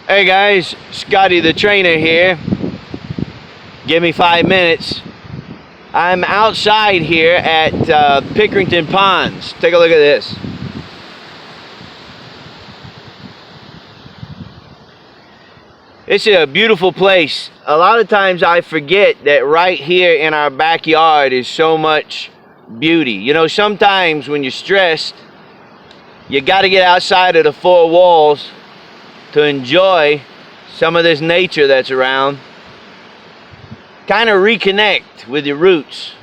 Hey guys, Scotty the trainer here. Give me 5 minutes. I'm outside here at Pickerington Ponds. Take a look at this. It's a beautiful place. A lot of times I forget that right here in our backyard is so much beauty. You know, sometimes when you're stressed, you got to get outside of the four walls to enjoy some of this nature that's around. Kind of reconnect with your roots.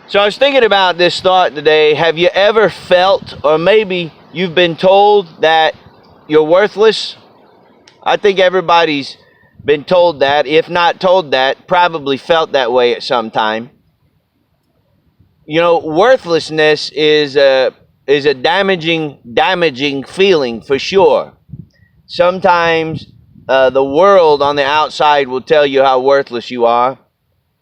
So I was thinking about this thought today. Have you ever felt, or maybe you've been told, that you're worthless? I think everybody's been told that. If not told that, probably felt that way at some time. You know, worthlessness is a damaging feeling for sure. Sometimes the world on the outside will tell you how worthless you are.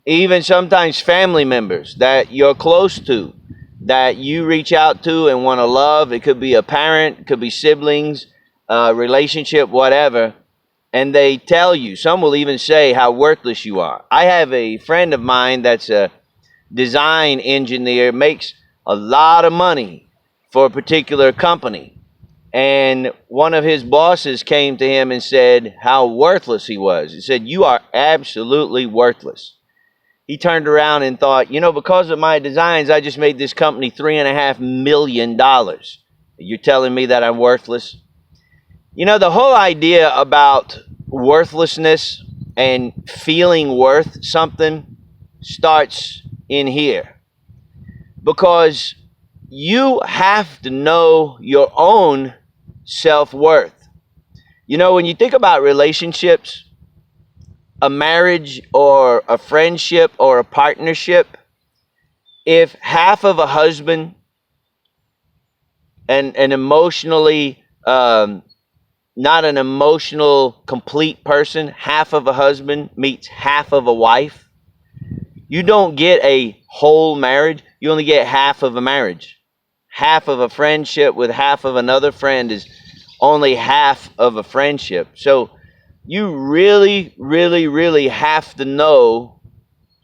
Even sometimes family members that you're close to, that you reach out to and want to love. It could be a parent, it could be siblings, relationship, whatever. And they tell you, some will even say how worthless you are. I have a friend of mine that's a design engineer, makes a lot of money for a particular company. And one of his bosses came to him and said how worthless he was. He said, "You are absolutely worthless." He turned around and thought, you know, because of my designs, I just made this company $3.5 million. You're telling me that I'm worthless? You know, the whole idea about worthlessness and feeling worth something starts in here. Because you have to know your own self-worth. You know, when you think about relationships, a marriage or a friendship or a partnership, if half of a husband and an emotionally not an emotional complete person, half of a husband meets half of a wife, you don't get a whole marriage. You only get half of a marriage. Half of a friendship with half of another friend is only half of a friendship. So you really have to know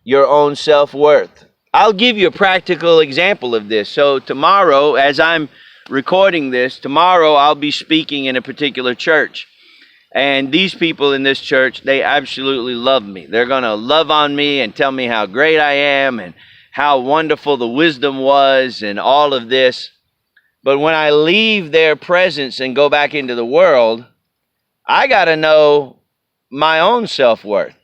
your own self-worth. I'll give you a practical example of this. So tomorrow, as I'm recording this, tomorrow I'll be speaking in a particular church. And these people in this church, they absolutely love me. They're going to love on me and tell me how great I am and how wonderful the wisdom was and all of this. But when I leave their presence and go back into the world, I got to know my own self-worth.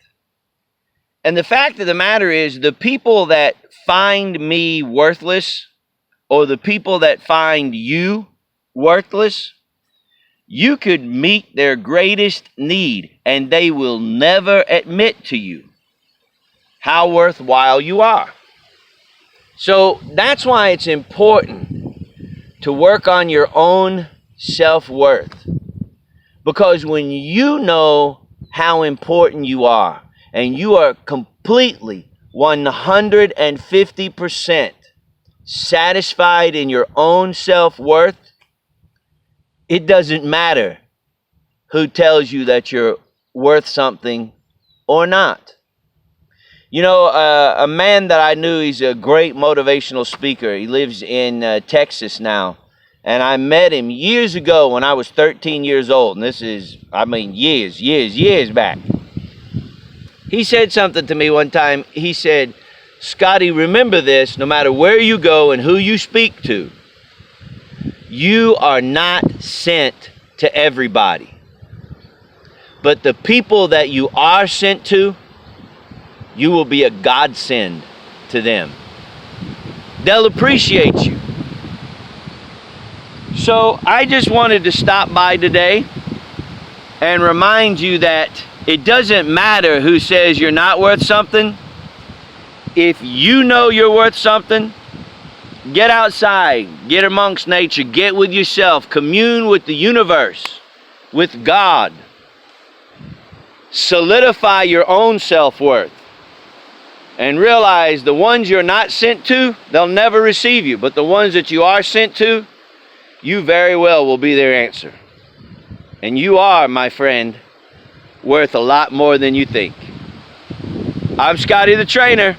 And the fact of the matter is, the people that find me worthless, or the people that find you worthless, you could meet their greatest need and they will never admit to you how worthwhile you are. So that's why it's important to work on your own self-worth. Because when you know how important you are and you are completely 150% satisfied in your own self-worth, it doesn't matter who tells you that you're worth something or not. You know, a man that I knew, he's a great motivational speaker. He lives in Texas now. And I met him years ago when I was 13 years old. And this is, years back. He said something to me one time. He said, "Scotty, remember this, no matter where you go and who you speak to, you are not sent to everybody. But the people that you are sent to, you will be a godsend to them. They'll appreciate you." So I just wanted to stop by today and remind you that it doesn't matter who says you're not worth something. If you know you're worth something, get outside, get amongst nature, get with yourself, commune with the universe, with God. Solidify your own self-worth. And realize the ones you're not sent to, they'll never receive you. But the ones that you are sent to, you very well will be their answer. And you are, my friend, worth a lot more than you think. I'm Scotty the Trainer.